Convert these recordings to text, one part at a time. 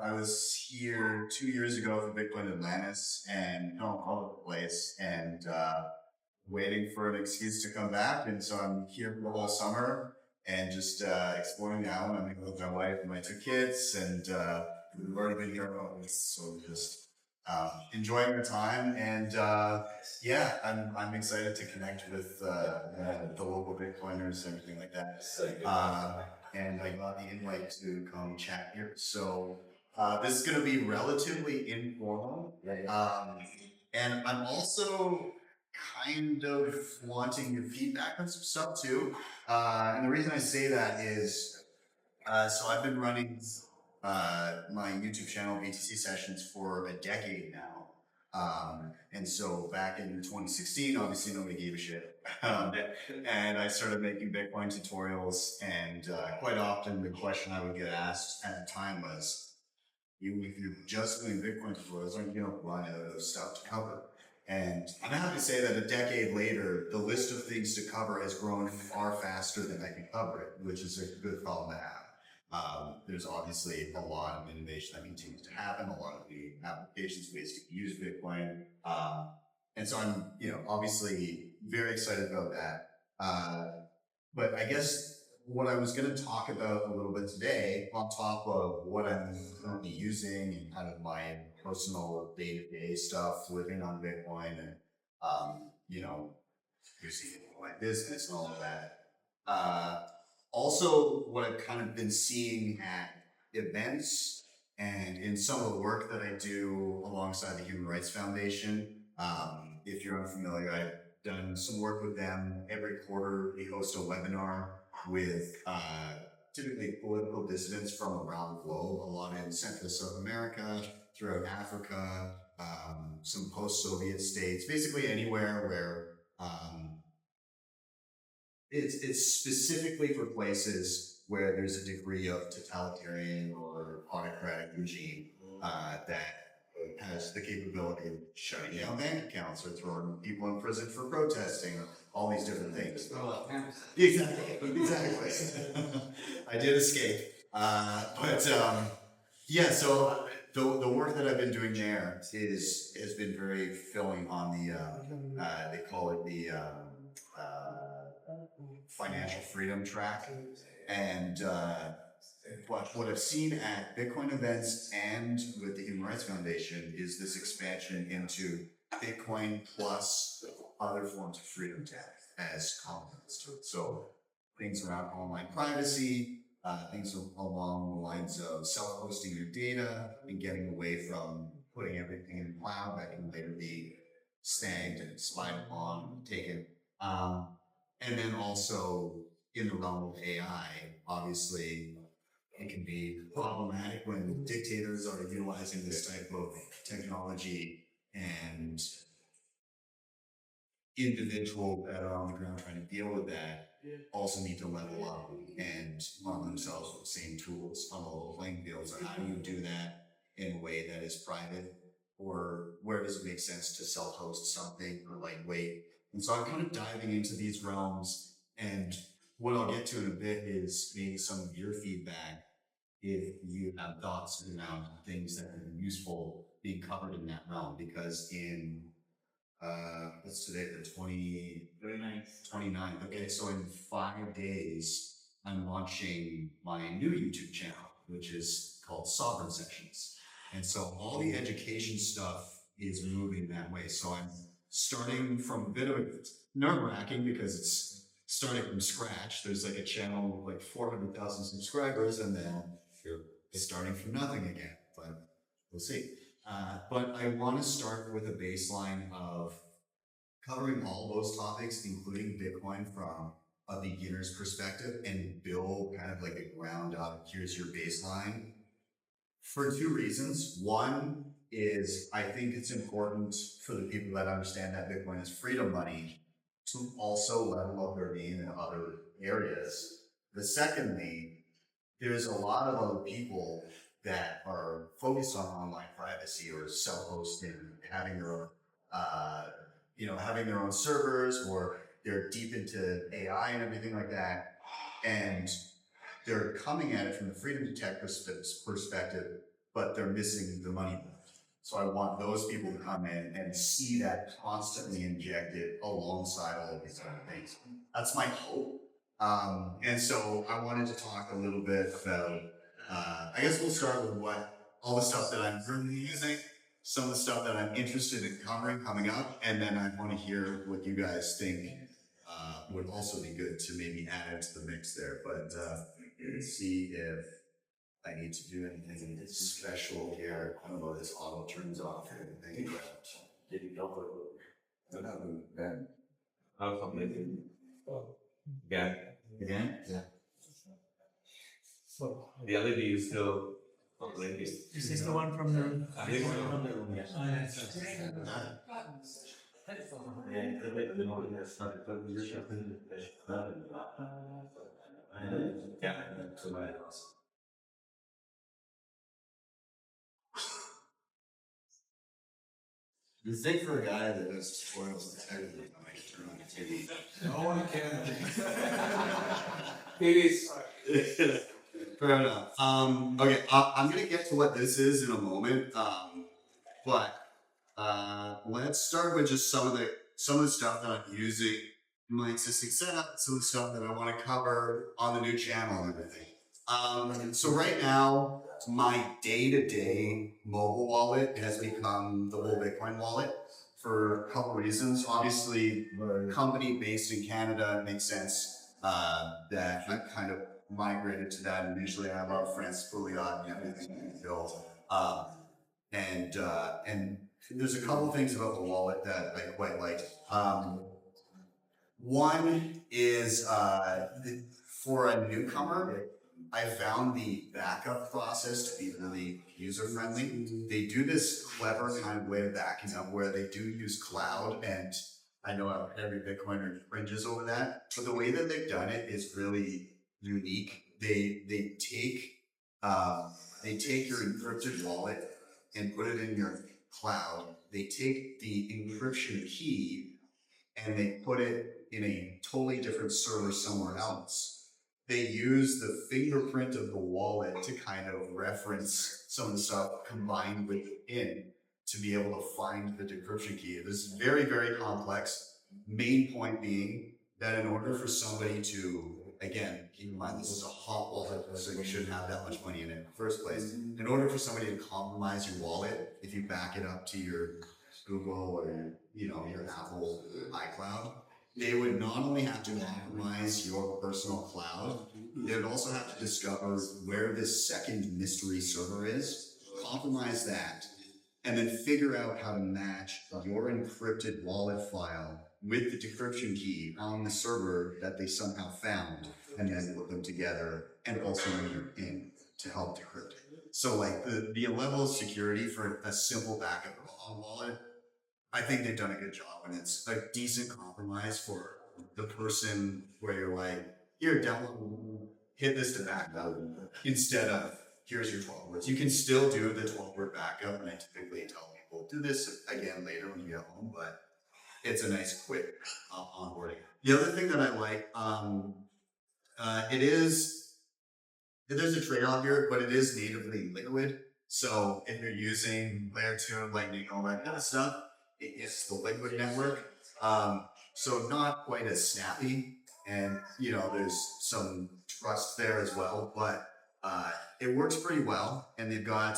I was here 2 years ago for Bitcoin Atlantis and all over the place and waiting for an excuse to come back. And so I'm here for the whole summer and just exploring the island. I'm here with my wife and my two kids, and we've already been here a month, so just enjoying the time. And yeah, I'm excited to connect with the local Bitcoiners and everything like that. And I got the invite to come chat here. So this is going to be relatively informal. And I'm also kind of wanting your feedback on some stuff too. And the reason I say that is so I've been running my YouTube channel, BTC Sessions, for a decade now. And so back in 2016, obviously nobody gave a shit. And I started making Bitcoin tutorials, and quite often the question I would get asked at the time was, if you're just doing Bitcoin tutorials, aren't you going to run out of stuff to cover? And I'm happy to say that a decade later, the list of things to cover has grown far faster than I can cover it, which is a good problem to have. There's obviously a lot of innovation that continues to happen, a lot of the applications, ways to use Bitcoin. And so I'm, obviously very excited about that. But I guess what I was going to talk about a little bit today, on top of what I'm currently using and kind of my personal day-to-day stuff, living on Bitcoin and, using it for my business and all of that. Also, what I've kind of been seeing at events and in some of the work that I do alongside the Human Rights Foundation. If you're unfamiliar, I've done some work with them. Every quarter, we host a webinar with typically political dissidents from around the globe, a lot in Central and South America, throughout Africa, some post-Soviet states, basically anywhere where it's specifically for places where there's a degree of totalitarian or autocratic regime that has the capability of shutting down bank accounts or throwing people in prison for protesting, all these different things. Exactly. I did escape. Yeah, so the work that I've been doing there has been very filling on the, they call it the financial freedom track. And what I've seen at Bitcoin events and with the Human Rights Foundation is this expansion into Bitcoin plus other forms of freedom tech as complements to it. So things around online privacy, things along the lines of self-hosting your data and getting away from putting everything in the cloud that can later be snagged and spied upon, taken. And then also in the realm of AI, obviously, it can be problematic when dictators are utilizing this type of technology, and individuals that are on the ground trying to deal with that also need to level up and arm themselves with the same tools on a level playing field. So how do you do that in a way that is private, or where does it make sense to self-host something or lightweight? And so I'm kind of diving into these realms, and what I'll get to in a bit is maybe some of your feedback if you have thoughts around things that are useful being covered in that realm. Because in what's today, the 29th. Okay, so in 5 days, I'm launching my new YouTube channel, which is called Sovereign Sessions. And so all the education stuff is moving that way. So I'm starting from a bit of a nerve-wracking because it's starting from scratch. There's like a channel with like 400,000 subscribers, and then you're starting from nothing again, but we'll see. But I want to start with a baseline of covering all those topics, including Bitcoin from a beginner's perspective, and build kind of like a ground up, here's your baseline, for two reasons. One is I think it's important for the people that understand that Bitcoin is freedom money to also level up their game in other areas. The secondly, there's a lot of other people that are focused on online privacy or self-hosting, having their own, having their own servers, or they're deep into AI and everything like that, and they're coming at it from the freedom to tech perspective, but they're missing the money left. So I want those people to come in and see that constantly injected alongside all of these other things. That's my hope. And so I wanted to talk a little bit about, I guess we'll start with all the stuff that I'm currently using, some of the stuff that I'm interested in covering coming up, and then I want to hear what you guys think would also be good to maybe add into the mix there. But let's see if I need to do anything special here. I don't know if this auto turns off or anything. Did you know what happened then? Oh, something. Again. Again? Yeah. The LED is still blinking. Is this the one from the room? I think From the room, yes. You think for a guy that does tutorials and technically, I might turn on the TV. No one can. It is. Fair enough. Okay, I'm gonna get to what this is in a moment. But let's start with just some of the stuff that I'm using in my existing setup, some of the stuff that I want to cover on the new channel and everything. So right now, my day-to-day mobile wallet has become the whole Bitcoin wallet for a couple reasons. Obviously, company based in Canada, it makes sense that I kind of migrated to that initially. I have a lot of friends Pouliot and everything built. And there's a couple things about the wallet that I quite like. One is for a newcomer, I found the backup process to be really user-friendly. They do this clever kind of way of backing up where they do use cloud, and I know every Bitcoiner cringes over that, but the way that they've done it is really unique. They take your encrypted wallet and put it in your cloud. They take the encryption key and they put it in a totally different server somewhere else. They use the fingerprint of the wallet to kind of reference some of the stuff combined with the PIN to be able to find the decryption key. This is very, very complex. Main point being that in order for somebody to, again, keep in mind this is a hot wallet, so you shouldn't have that much money in it in the first place. In order for somebody to compromise your wallet, if you back it up to your Google or your Apple iCloud, they would not only have to compromise your personal cloud, they would also have to discover where this second mystery server is, compromise that, and then figure out how to match your encrypted wallet file with the decryption key on the server that they somehow found, and then put them together, and also use your PIN to help decrypt it. So like the level of security for a simple backup wallet, I think they've done a good job, and it's a decent compromise for the person where you're like, here, download, hit this to backup, instead of here's your 12 words. You can still do the 12-word backup, and I typically tell people do this again later when you get home, but it's a nice quick onboarding. The other thing that I like, there's a trade-off here, but it is natively liquid. So if you're using layer 2, lightning, all that kind of stuff, it is the liquid network. So not quite as snappy, and there's some trust there as well, but it works pretty well, and they've got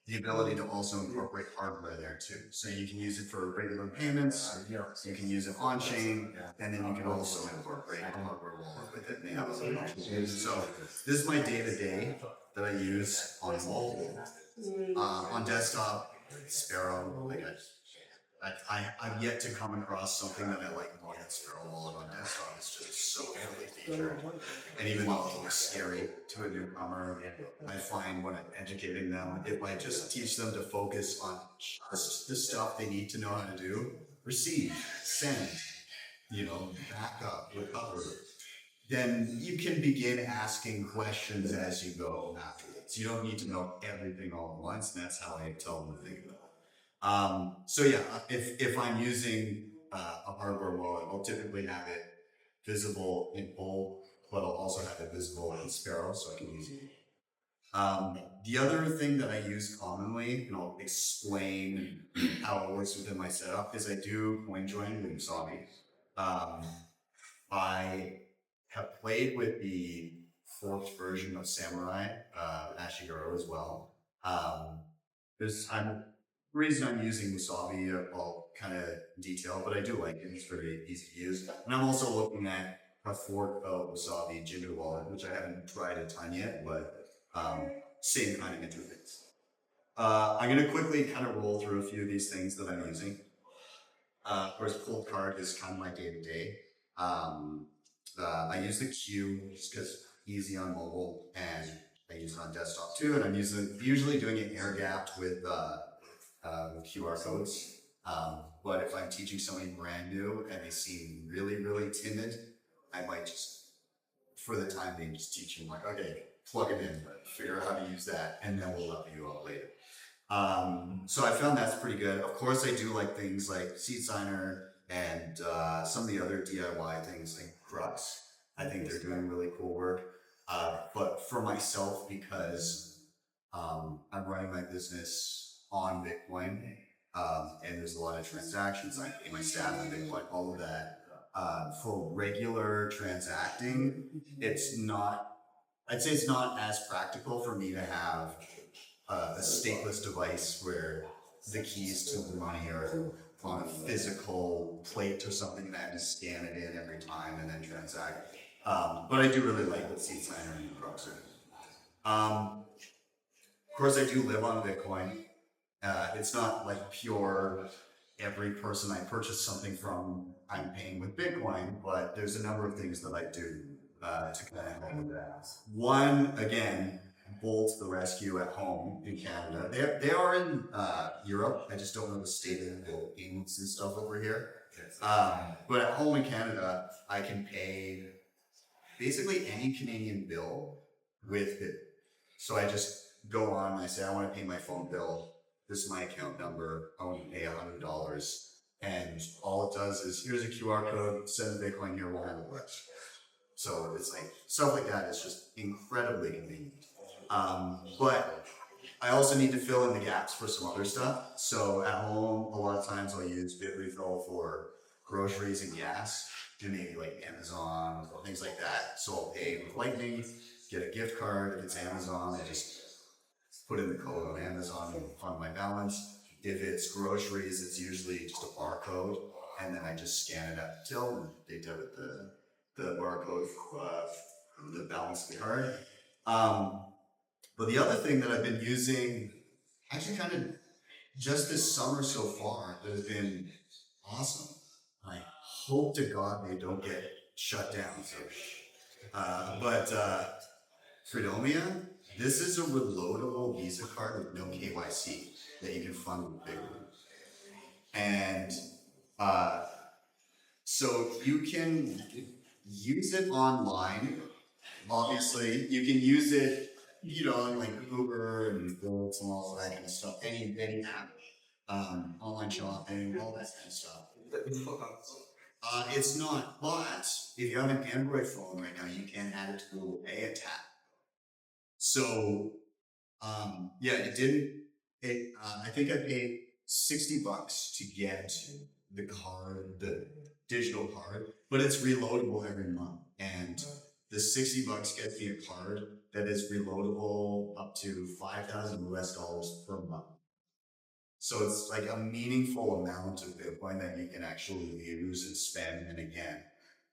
the ability to also incorporate hardware there too. So you can use it for regular payments, you can use it on chain, and then you can also incorporate a hardware wallet with it. And they have other options. So this is my day-to-day that I use on mobile. On desktop, Sparrow. I've yet to come across something that I like more than Sparrow Wallet on desktop. It's just so heavily featured. And even though it looks scary to a newcomer, I find when I'm educating them, if I just teach them to focus on just the stuff they need to know how to do, receive, send, back up, recover, then you can begin asking questions as you go afterwards. You don't need to know everything all at once, and that's how I tell them to think about it. So yeah, if I'm using a hardware wallet, I'll typically have it visible in bold, but I'll also have it visible in Sparrow, so I can use The other thing that I use commonly, and I'll explain how it works within my setup, is I do coin join with Wasabi. Um, I have played with the fourth version of Samurai, Ashiguro as well. There's reason I'm using Wasabi, I'll kind of detail, but I do like it. It's very easy to use. And I'm also looking at a fork of Wasabi Ginger Wallet, which I haven't tried a ton yet, but same kind of interface. I'm going to quickly kind of roll through a few of these things that I'm using. Of course, Cold Card is kind of my day to day. I use the Q just because easy on mobile, and I use it on desktop too. And I'm usually doing it air gapped with QR codes. But if I'm teaching somebody brand new and they seem really, really timid, I might just, for the time being, just teach them like, okay, plug it in, figure out how to use that, and then we'll help you out later. So I found that's pretty good. Of course, I do like things like Seed Signer and some of the other DIY things like Crux. I think they're doing really cool work. But for myself, because I'm running my business on Bitcoin, and there's a lot of transactions, I pay my staff on Bitcoin, all of that. For regular transacting, it's not, I'd say it's not as practical for me to have a stateless device where the keys to the money are on a physical plate or something and I have to scan it in every time and then transact. But I do really like what Seed Signer and Crux are. Of course, I do live on Bitcoin. It's not like pure every person I purchase something from, I'm paying with Bitcoin, but there's a number of things that I do to kind of help with that. One, again, Bolt the rescue at home in Canada. They are in Europe. I just don't know the state of the payments and stuff over here. But at home in Canada, I can pay basically any Canadian bill with Bitcoin. So I just go on and I say, I want to pay my phone bill. This is my account number. I want to pay $100. And all it does is, here's a QR code, send the Bitcoin here, we'll handle the rest. So it's like, stuff like that is just incredibly convenient. But I also need to fill in the gaps for some other stuff. So at home, a lot of times I'll use BitRefill for groceries and gas, and maybe like Amazon or things like that. So I'll pay with Lightning, get a gift card. If it's Amazon, I just put in the code on Amazon and fund my balance. If it's groceries, it's usually just a barcode, and then I just scan it at the till and they debit the barcode from the balance of the card. But the other thing that I've been using, actually kind of just this summer so far, that has been awesome. I hope to God they don't get shut down. So, but Freedomia, this is a reloadable Visa card with no KYC that you can fund with Bitcoin. And so you can use it online. Obviously, you can use it, you know, on like Uber and Bolt and all that kind of stuff. Any app, online shopping, all that kind of stuff. It's not, but if you have an Android phone right now, you can add it to Google Pay and tap. So, yeah, it didn't. I think I paid $60 to get the card, the digital card, but it's reloadable every month, and the $60 gets me a card that is reloadable up to 5,000 US dollars per month. So it's like a meaningful amount of Bitcoin that you can actually use and spend. And again,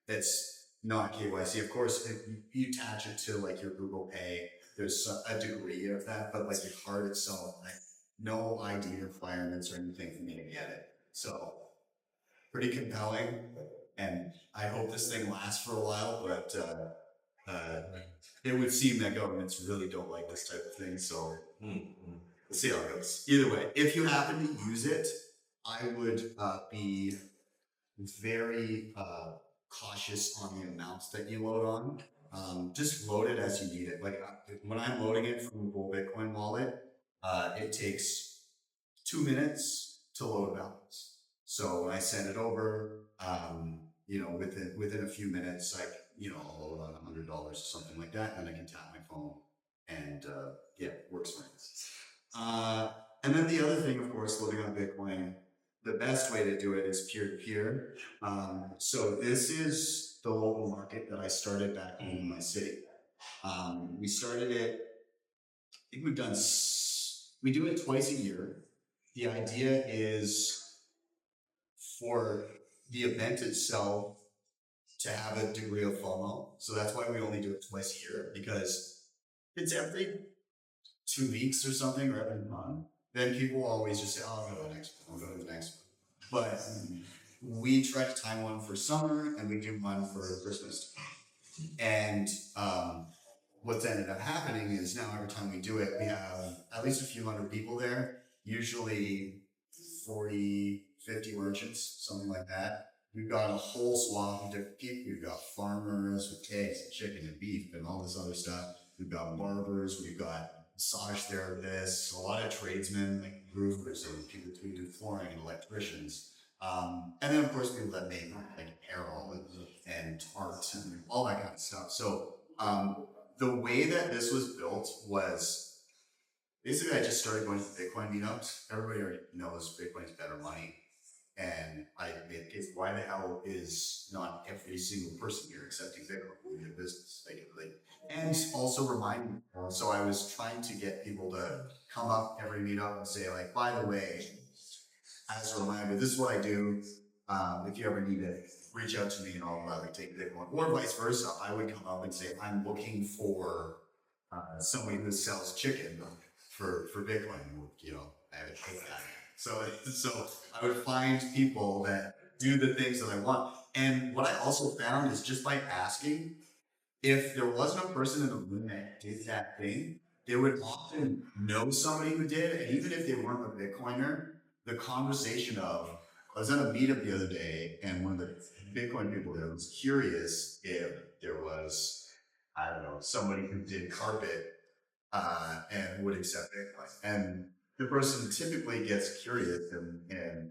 it's not KYC. Of course, if you attach it to like your Google Pay, there's a degree of that, but like the card itself, like no ID requirements or anything for me to get it. So pretty compelling. And I hope this thing lasts for a while, but it would seem that governments really don't like this type of thing. So let's see how it goes. Either way, if you happen to use it, I would be very cautious on the amounts that you load on. Just load it as you need it. Like when I'm loading it from the Bull Bitcoin wallet, it takes 2 minutes to load a balance. So when I send it over, you know, within a few minutes, like, you know, I'll load on $100 or something like that, and I can tap my phone and yeah, works for me. And then the other thing, of course, living on Bitcoin, the best way to do it is peer-to-peer. So this is the local market that I started back home in my city. We started it, I think we do it twice a year. The idea is for the event itself to have a degree of FOMO. So that's why we only do it twice a year, because it's every 2 weeks or something, or every month. Then people always just say, oh, I'll go to the next one, I'll go to the next one. But we try to time one for summer and we do one for Christmas. And what's ended up happening is now every time we do it, we have at least a few hundred people there, usually 40, 50 merchants, something like that. We've got a whole swath of different people. We've got farmers with eggs and chicken and beef and all this other stuff. We've got barbers, we've got massage therapists, a lot of tradesmen like roofers and people who do flooring and electricians. And then of course people that make like apparel and art and all that kind of stuff. So the way that this was built was basically I just started going to Bitcoin meetups. Everybody already knows Bitcoin's better money. And I made the case, why the hell is not every single person here accepting Bitcoin in a business? And also remind me. So I was trying to get people to come up every meetup and say, like, by the way, as a reminder, this is what I do. If you ever need it, reach out to me and I'll gladly take Bitcoin. Or vice versa, I would come up and say, I'm looking for somebody who sells chicken for Bitcoin. You know, I would take that. So I would find people that do the things that I want. And what I also found is just by asking, if there wasn't a person in the room that did that thing, they would often know somebody who did. And even if they weren't a Bitcoiner, the conversation of, I was at a meetup the other day and one of the Bitcoin people there was curious if there was, I don't know, somebody who did carpet and would accept Bitcoin. And the person typically gets curious and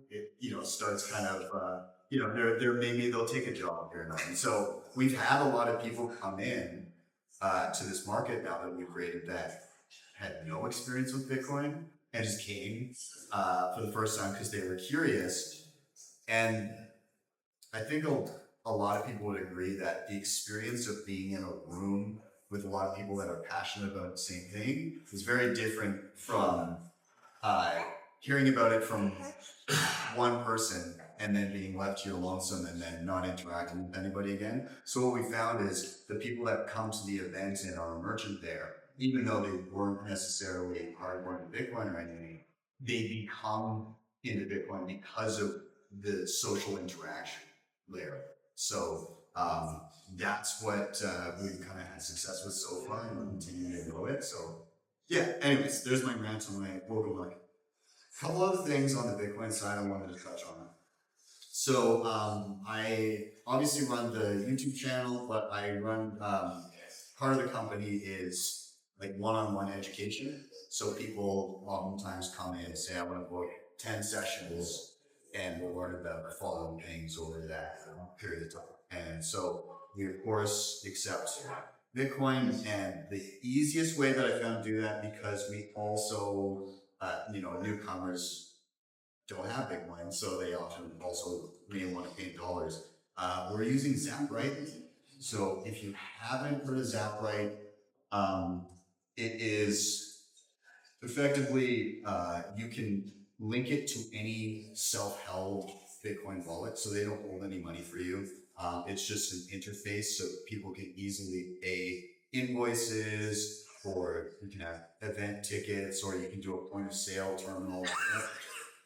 it, you know, starts kind of, you know, they're maybe they'll take a job here and there. And so we've had a lot of people come in to this market now that we've created that had no experience with Bitcoin and just came for the first time because they were curious. And I think a lot of people would agree that the experience of being in a room with a lot of people that are passionate about the same thing is very different from hearing about it from one person and then being left to your lonesome and then not interacting with anybody again. So what we found is the people that come to the event and are a merchant there, even though they weren't necessarily hardcore into Bitcoin or anything, they become into Bitcoin because of the social interaction there. So that's what we've kind of had success with so far, and we're continuing to grow it. So yeah, anyways, there's my rant on my local market. A couple other things on the Bitcoin side I wanted to touch on. So I obviously run the YouTube channel, but I run part of the company is like one-on-one education. So people oftentimes come in and say, I want to book 10 sessions and we'll learn about the following things over that period of time. And so we of course accept Bitcoin, and the easiest way that I found to do that, because we also, you know, newcomers don't have Bitcoin, so they often also may want to pay in dollars. We're using Zaprite. So if you haven't heard of Zaprite, it is effectively, you can link it to any self-held Bitcoin wallet, so they don't hold any money for you. It's just an interface so people can easily pay invoices, or you can have event tickets, or you can do a point of sale terminal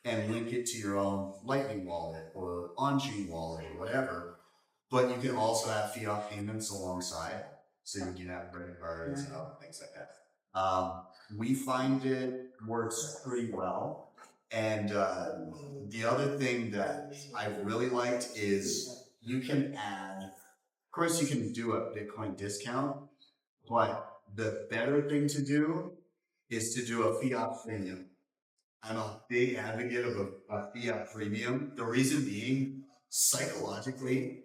and link it to your own Lightning wallet or on-chain wallet or whatever. But you can also have fiat payments alongside, so you can have credit cards and things like that. We find it works pretty well. And the other thing that I really liked is you can add, of course you can do a Bitcoin discount, but the better thing to do is to do a fiat premium. I'm a big advocate of a fiat premium. The reason being, psychologically,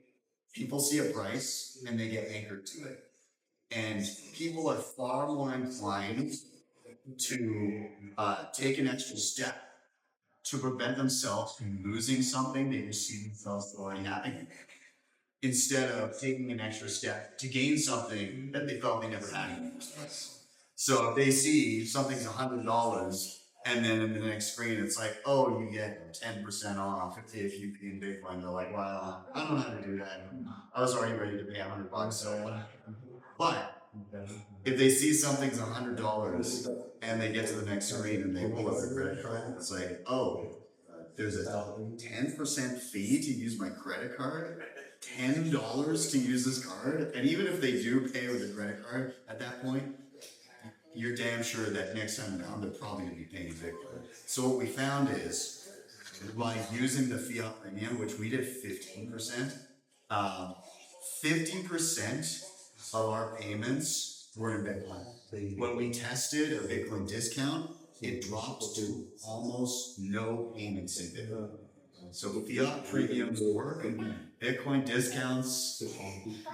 people see a price and they get anchored to it. And people are far more inclined to take an extra step to prevent themselves from losing something they perceive themselves already having, instead of taking an extra step to gain something that they felt they never had in the first place. So if they see something's $100 and then in the next screen it's like, oh, you get 10% off if you pay in Bitcoin, they're like, well, I don't know how to do that. I was already ready to pay $100, so whatever. But if they see something's $100 and they get to the next screen and they pull up their credit card, it's like, oh, there's a 10% fee to use my credit card, $10 to use this card, and even if they do pay with a credit card, at that point, you're damn sure that next time around they're probably going to be paying Bitcoin. So what we found is by using the fiat premium, which we did 15%, 50% of our payments were in Bitcoin. When we tested a Bitcoin discount, it dropped to almost no payments in Bitcoin. So fiat premiums work, Bitcoin discounts,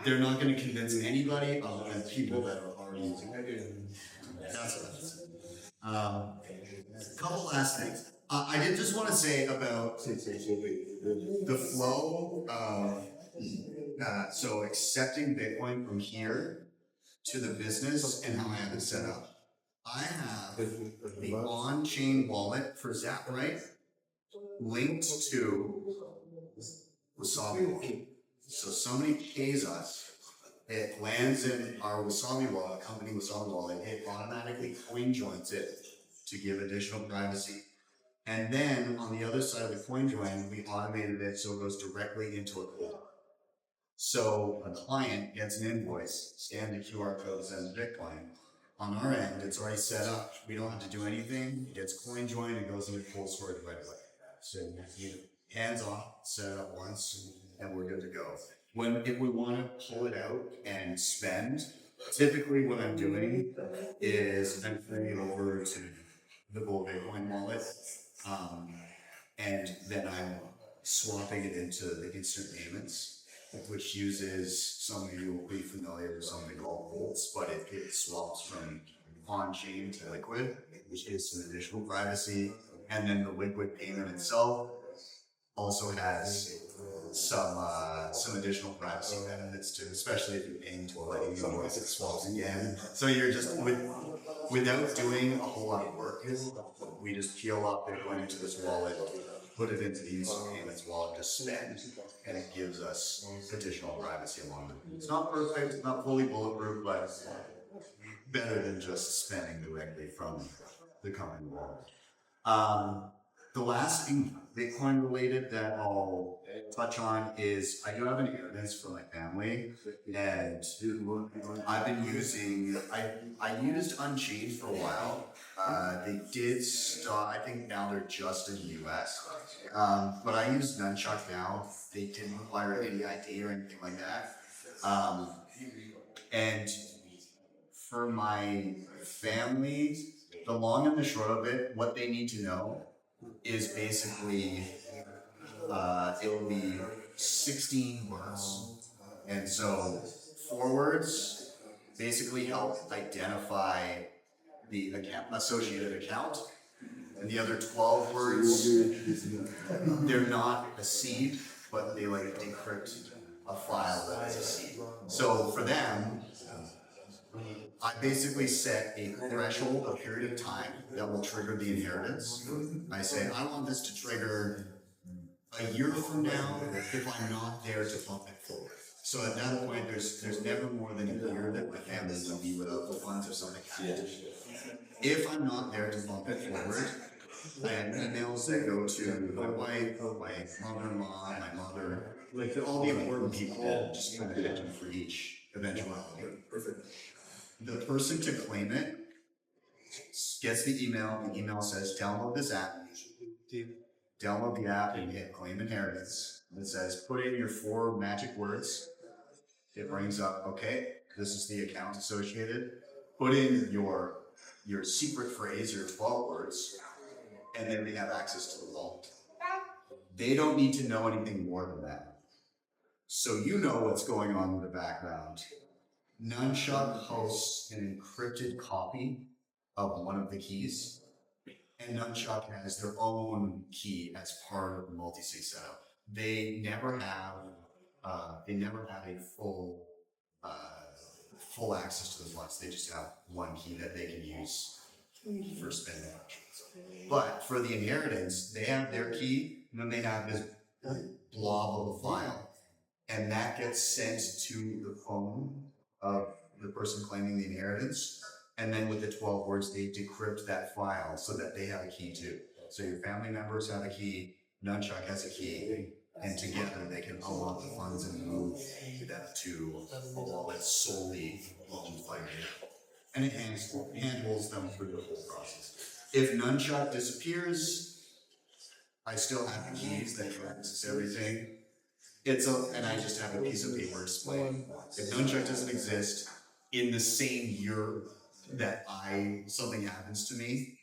they're not going to convince anybody other than people that are already using it. That's what that's a couple last things. I did just want to say about the flow of so accepting Bitcoin from here to the business and how I have it set up. I have the on-chain wallet for Zaprite linked to Wasabi wallet. So somebody pays us, it lands in our Wasabi wallet, company Wasabi wallet, it automatically coin joins it to give additional privacy. And then on the other side of the coin join, we automated it so it goes directly into a pool. So a client gets an invoice, scan the QR code, sends Bitcoin. On our end, it's already set up. We don't have to do anything. It gets coin joined and goes into full storage right away. So you hands off, set it up once, and we're good to go. If we want to pull it out and spend, typically what I'm doing is I'm bringing it over to the Bull Bitcoin wallet, and then I'm swapping it into the instant payments, which uses, some of you will be familiar with something called volts, but it swaps from on-chain to liquid, which gives some additional privacy. And then the liquid payment itself also has some additional privacy benefits too, especially if you're paying to like it swaps again. So you're just without doing a whole lot of work, we just peel up Bitcoin into this wallet, put it into the instant payments wallet, just spend, and it gives us additional privacy along with it. It's not perfect, it's not fully bulletproof, but better than just spending directly from the company wallet. The last thing Bitcoin related that I'll touch on is I do have an inheritance for my family, and I've been using, I used Unchained for a while. They did start, I think now they're just in the US. But I use Nunchuck now. They didn't require any ID or anything like that. And for my family, the long and the short of it, what they need to know is basically it will be 16 words. And so 4 words basically help identify the associated account. And the other 12 words, they're not a seed, but they like decrypt a file that is a seed. So for them, I basically set a threshold, a period of time that will trigger the inheritance. I say, I want this to trigger a year from now if I'm not there to pump it forward. So at that point, there's never more than a year that my family will be without the funds if something happens. If I'm not there to pump it forward, I have emails that go to my wife, my mother-in-law, my mother, like all the important people, just put a mention for each eventuality. Perfect. The person to claim it gets the email says download this app, download the app and hit claim inheritance. It says put in your 4 magic words. It brings up, okay, this is the account associated. Put in your secret phrase, your 12 words, and then they have access to the vault. They don't need to know anything more than that. So you know what's going on in the background. Nunchuck hosts an encrypted copy of one of the keys, and Nunchuck has their own key as part of the multi-sig setup. They never have a full access to the funds. They just have one key that they can use for spending. But for the inheritance, they have their key, and then they have this blob of a file, and that gets sent to the phone of the person claiming the inheritance. And then with the 12 words, they decrypt that file so that they have a key too. So your family members have a key, Nunchuck has a key, and together they can unlock the funds and move them to a wallet solely owned by you. And it handles them through the whole process. If Nunchuck disappears, I still have the keys that access everything. And I just have a piece of paper explaining. If Nunchuck doesn't exist in the same year that something happens to me,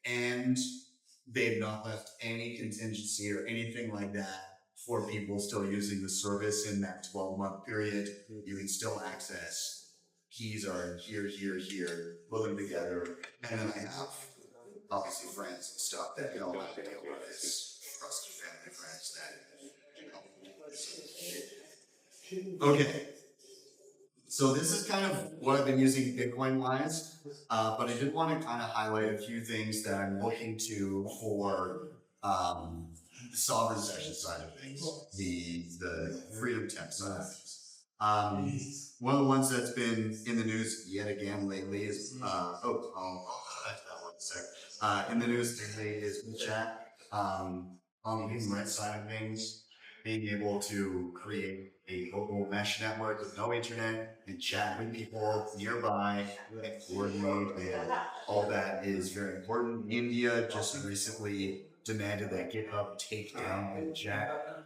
and they've not left any contingency or anything like that for people still using the service in that 12-month period, you can still access. Keys are here, living together, and then I have obviously friends and stuff that don't have to deal with this, trusted family friends that. Okay, so this is kind of what I've been using Bitcoin-wise, but I did want to kind of highlight a few things that I'm looking to for the sovereign session side of things, the freedom tech side of things. One of the ones that's been in the news yet again lately is in the news lately is chat. On the human rights side of things, being able to create a local mesh network with no internet and chat with people nearby and coordinate, and all that is very important. India just recently demanded that GitHub take down the chat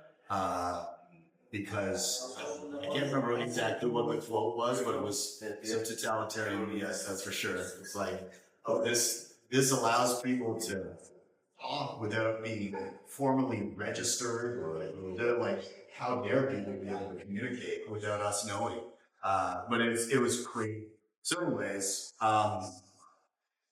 because I can't remember exactly what the quote was, but it was some totalitarian BS, that's for sure. It's like, oh, this allows people to talk without being formally registered, or they're like, how dare people be able to communicate without us knowing? But it was great. So anyways,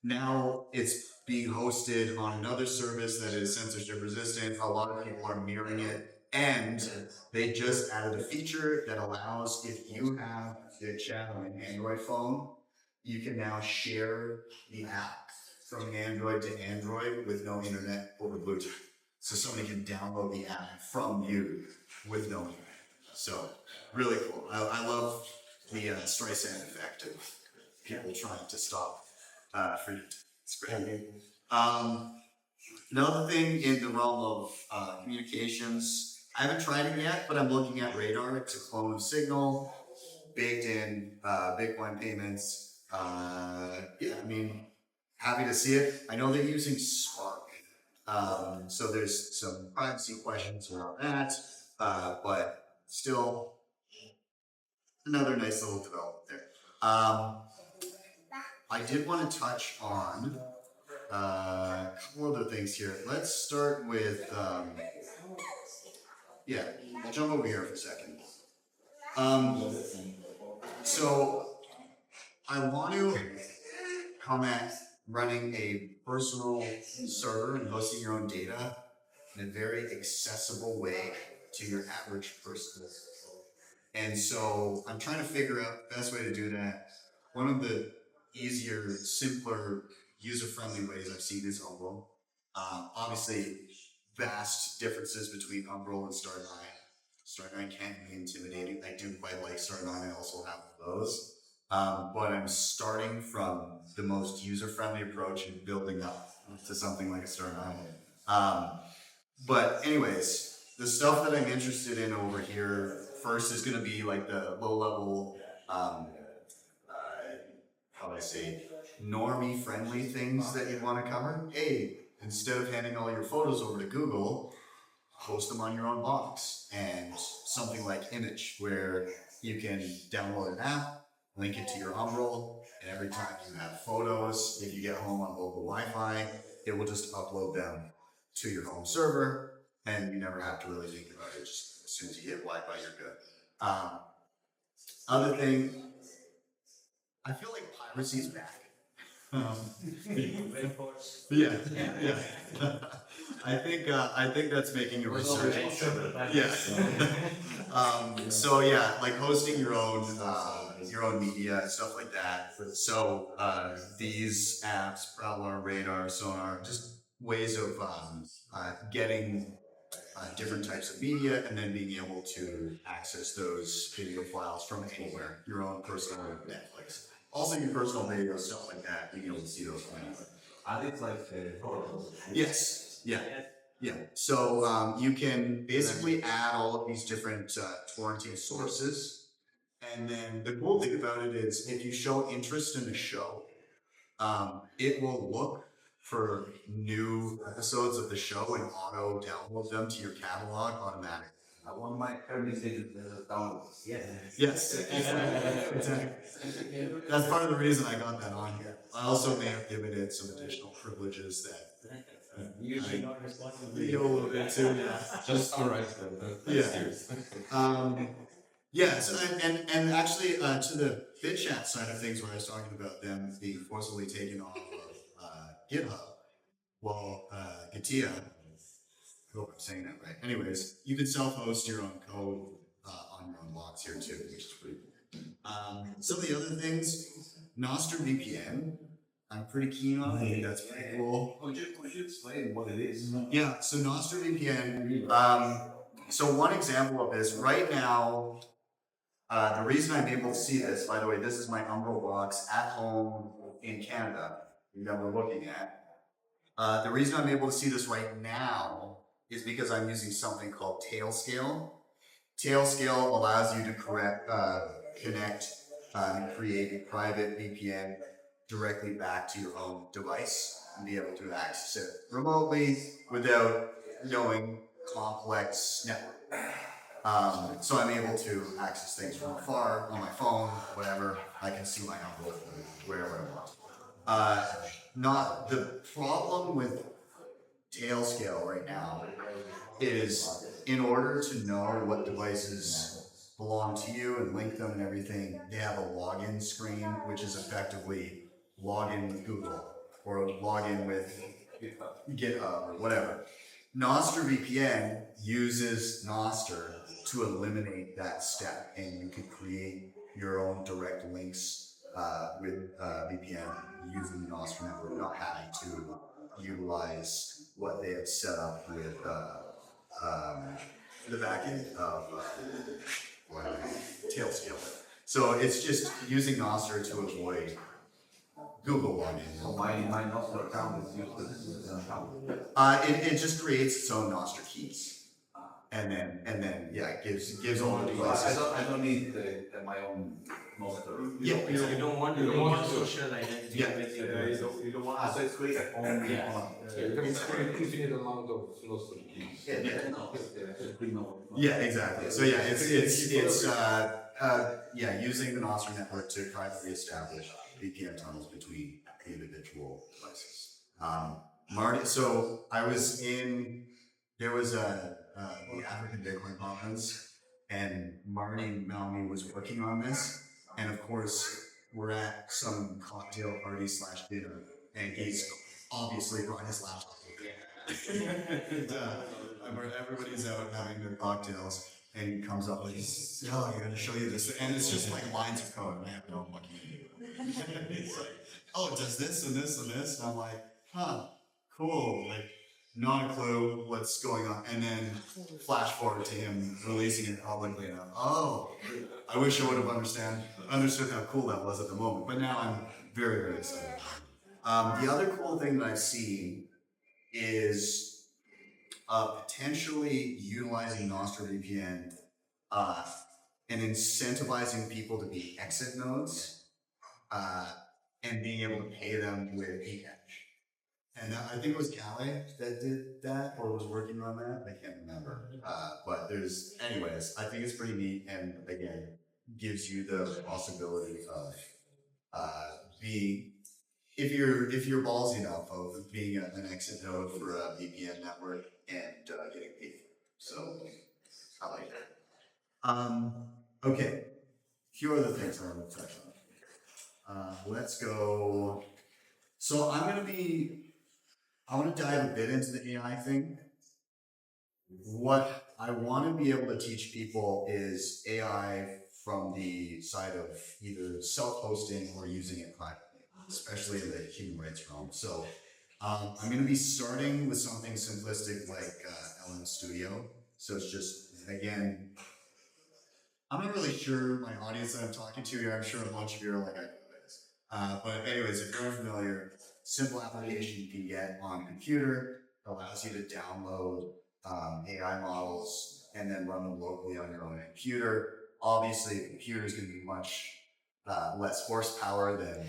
now it's being hosted on another service that is censorship resistant. A lot of people are mirroring it, and they just added a feature that allows, if you have the chat on an Android phone, you can now share the app from Android to Android with no internet over Bluetooth. So somebody can download the app from you with no internet. So really cool. I love the Streisand effect of people trying to stop freedom. It's great. Another thing in the realm of communications, I haven't tried it yet, but I'm looking at Radar. It's a clone of Signal, baked in Bitcoin payments. Yeah, I mean, happy to see it. I know they're using Spark, so there's some privacy questions around that, but still another nice little development there. I did want to touch on a couple other things here. Let's start with, I'll jump over here for a second. So I want to come at running a personal server and hosting your own data in a very accessible way to your average person. And so I'm trying to figure out the best way to do that. One of the easier, simpler, user-friendly ways I've seen is Umbrel. Obviously, vast differences between Umbrel and Star9. Star9 can be intimidating. I do quite like Star9. I also have those. But I'm starting from the most user-friendly approach and building up to something like a Star9. But anyways, the stuff that I'm interested in over here first is going to be like the low-level, how do I say, normie-friendly things that you'd want to cover. Hey, instead of handing all your photos over to Google, host them on your own box, and something like Image, where you can download an app, link it to your Umbrel, and every time you have photos, if you get home on local Wi-Fi, it will just upload them to your home server, and you never have to really think about it. Just as soon as you hit Wi-Fi, you're good. Other thing, I feel like piracy's back. Um, yeah, yeah. I think that's making a resurgence. Yeah. So yeah, like hosting your own media and stuff like that. So these apps, Prowler, Radar, Sonar, just ways of getting different types of media and then being able to access those video files from anywhere, your own personal Netflix. Also your personal video, stuff like that, being able to see those from anywhere. I think like Yes, yeah, yeah. So you can basically add all of these different torrenting sources. And then the cool thing about it is if you show interest in a show, it will look for new episodes of the show and auto download them to your catalog automatically. one of my early stages downloads. Yes, exactly. That's part of the reason I got that on here. I also may have given it some additional privileges that Usually not responsible. you a little bit too. Yeah. Just to write them. Yeah. Yeah, so and actually to the BitChat side of things where I was talking about them being forcibly taken off of GitHub, well, Gatia, I hope I'm saying that right. Anyways, you can self-host your own code on your own blocks here too, which is pretty cool. Some of the other things, Nostr VPN, I'm pretty keen on. I think that's pretty cool. Would you explain what it is? Yeah, so Nostr VPN. So one example of this right now. The reason I'm able to see this, by the way, this is my Umbro box at home in Canada that we're looking at. The reason I'm able to see this right now is because I'm using something called Tailscale. Tailscale allows you to connect and create a private VPN directly back to your own device and be able to access it remotely without knowing complex network. So I'm able to access things from afar on my phone, whatever. I can see my number wherever I want. Not the problem with Tailscale right now is in order to know what devices belong to you and link them and everything, they have a login screen, which is effectively login with Google or login with GitHub or whatever. Nostr VPN uses Nostr to eliminate that step, and you can create your own direct links with VPN using the Nostr network, not having to utilize what they have set up with the backend of Tailscale. So it's just using Nostr to avoid Google login. So my Nostr account is used as an account. It just creates its own Nostr keys, and then yeah, it gives all the devices. I don't need my own Nostr. Yeah, You don't want your social identity. Yeah. with your You don't want. So it's create a own. Yeah. You can create infinite amount of Nostr keys. Yeah, exactly. So yeah, it's using the Nostr network to privately establish VPN tunnels between the individual devices. Marty, so I was there was the African Bitcoin conference, and Marty Malmy was working on this, and of course we're at some cocktail party / dinner, and he's obviously brought his laptop with him. And everybody's out having their cocktails, and he comes up and he's, oh, I gotta show you this, and it's just like lines of code, and I have no fucking idea. He's like, oh, it does this and this and this, and I'm like, huh, cool, like, not a clue what's going on, and then flash forward to him releasing it publicly, and I'm, oh, I wish I would have understood how cool that was at the moment, but now I'm very, very excited. The other cool thing that I've seen is potentially utilizing Nostr VPN and incentivizing people to be exit nodes and being able to pay them with Pcash. And I think it was Calais that did that or was working on that. I can't remember. But anyways, I think it's pretty neat, and again, gives you the possibility of if you're ballsy enough of being an exit node for a VPN network and getting paid. So I like that. Okay, a few other things I want to touch Let's go. So I want to dive a bit into the AI thing. What I want to be able to teach people is AI from the side of either self-hosting or using it privately, especially in the human rights realm. So I'm going to be starting with something simplistic like LM Studio. So it's just, again, I'm not really sure my audience that I'm talking to here. I'm sure a bunch of you are like, I know this. But anyways, if you're unfamiliar, simple application you can get on a computer allows you to download AI models and then run them locally on your own computer. Obviously, a computer is going to be much less horsepower than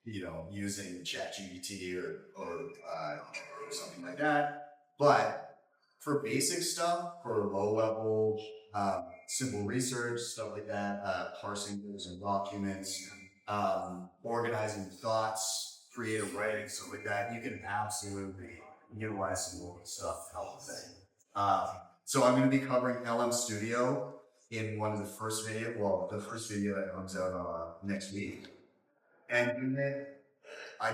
using ChatGPT or something like that. But for basic stuff, for low level, simple research, stuff like that, parsing those and documents, organizing thoughts, creative writing, stuff like that, you can absolutely utilize some local stuff to help with it. So I'm going to be covering LM Studio in one of the first videos. Well, the first video that comes out next week. And in it, I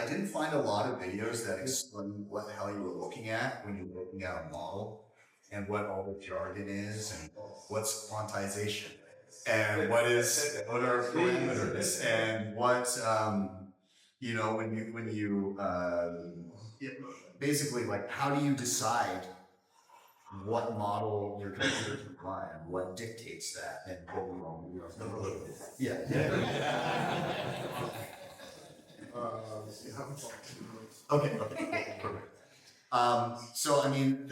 didn't find a lot of videos that explain what the hell you were looking at when you're looking at a model and what all the jargon is and what's quantization and what are parameters and what when you basically like how do you decide what model your computer can run and what dictates that and Okay, perfect. So I mean,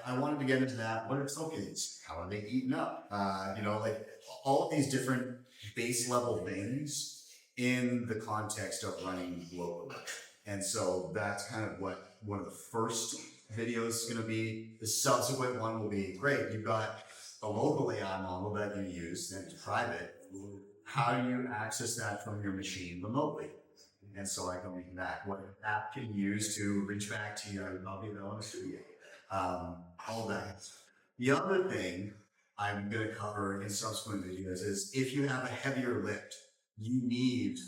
I wanted to get into that. What are tokens? How are they eaten up? Like all of these different base level things in the context of running locally. And so that's kind of what one of the first videos is going to be. The subsequent one will be great. You've got a local AI model that you use, and it's private. How do you access that from your machine remotely? And so I can read back what app can you use to reach back to your LM Studio. All that. The other thing I'm going to cover in subsequent videos is if you have a heavier lift, you need,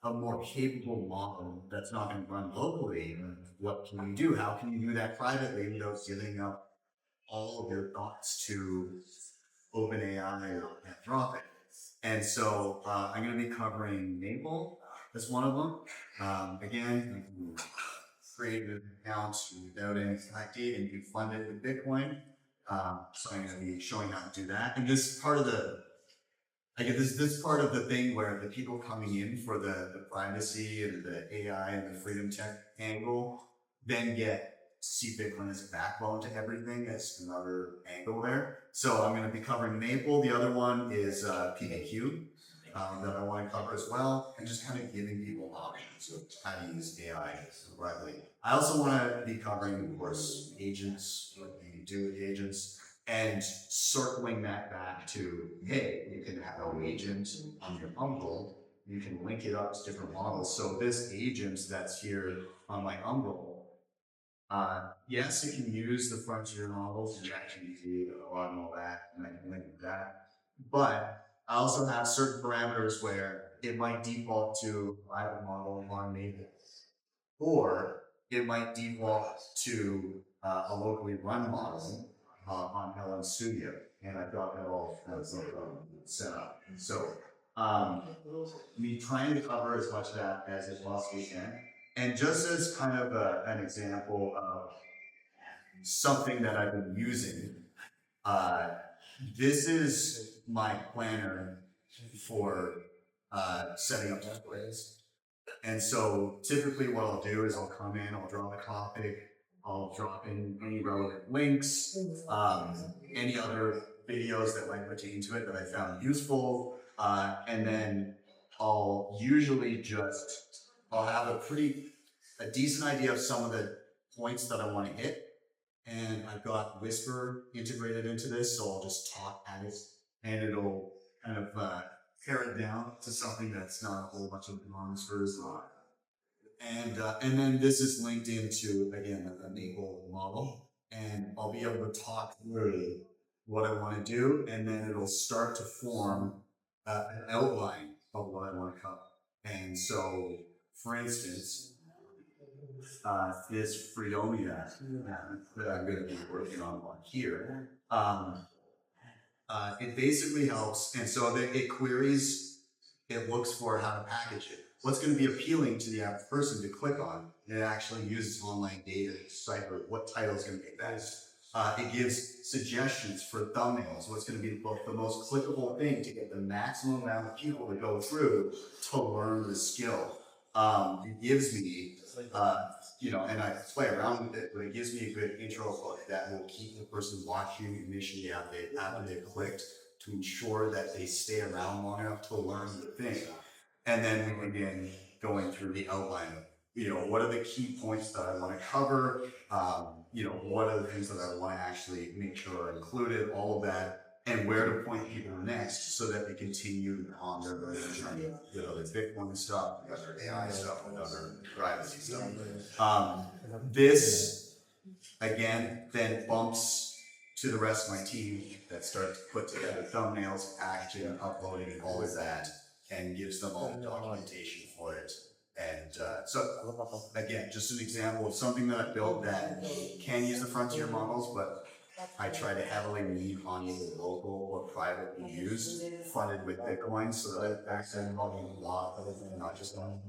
a more capable model that's not going to run locally. What can you do? How can you do that privately without giving up all of your thoughts to OpenAI or Anthropic? And so I'm going to be covering Maple as one of them. Again, you can create an account without any ID and you can fund it with Bitcoin. So I'm going to be showing how to do that. And this is part of this part of the thing where the people coming in for the privacy and the AI and the freedom tech angle then see Bitcoin as a backbone to everything. That's another angle there. So I'm going to be covering Maple. The other one is PAQ that I want to cover as well, and just kind of giving people options of how to use AI correctly. I also want to be covering, of course, agents, what you do with agents, and circling that back to, hey, you can have an agent on your Umbrel, you can link it up to different models. So this agent that's here on my Umbrel, yes, it can use the frontier models, ChatGPT, and all that, and I can link that. But I also have certain parameters where it might default to a private model on Maple, or it might default to a locally run model on LM Studio, and I've got that all set up. So me trying to cover as much of that as it possibly can. And just as kind of an example of something that I've been using, this is my planner for setting up displays. And so typically what I'll do is I'll come in, I'll draw the topic, I'll drop in any relevant links, any other videos that might pertain to it that I found useful, and then I'll usually I'll have a decent idea of some of the points that I want to hit, and I've got Whisper integrated into this, so I'll just talk at it, and it'll kind of pare it down to something that's not a whole bunch of monsters. And then this is linked into, again, a Maple model, and I'll be able to talk through what I want to do, and then it'll start to form an outline of what I want to cover. And so, for instance, this Freedomia that I'm going to be working on here, it basically helps, and so it queries, it looks for how to package it. What's going to be appealing to the average person to click on, and it actually uses online data to decipher what title is going to be best. It gives suggestions for thumbnails, what's going to be the most clickable thing to get the maximum amount of people to go through to learn the skill. It gives me, and I play around with it, but it gives me a good intro hook that will keep the person watching initially after they've clicked, to ensure that they stay around long enough to learn the thing. And then we begin going through the outline of, what are the key points that I want to cover? What are the things that I want to actually make sure are included, all of that, and where to point people next so that they continue on their journey with other Bitcoin stuff, with other AI stuff, with other privacy stuff. This, again, then bumps to the rest of my team that start to put together thumbnails, packaging, uploading, all of that, and gives them all the documentation for it. And so, again, just an example of something that I built that can use the frontier models, but I try to heavily lean on either local or privately used, funded with Bitcoin, so that it's actually a lot, not just on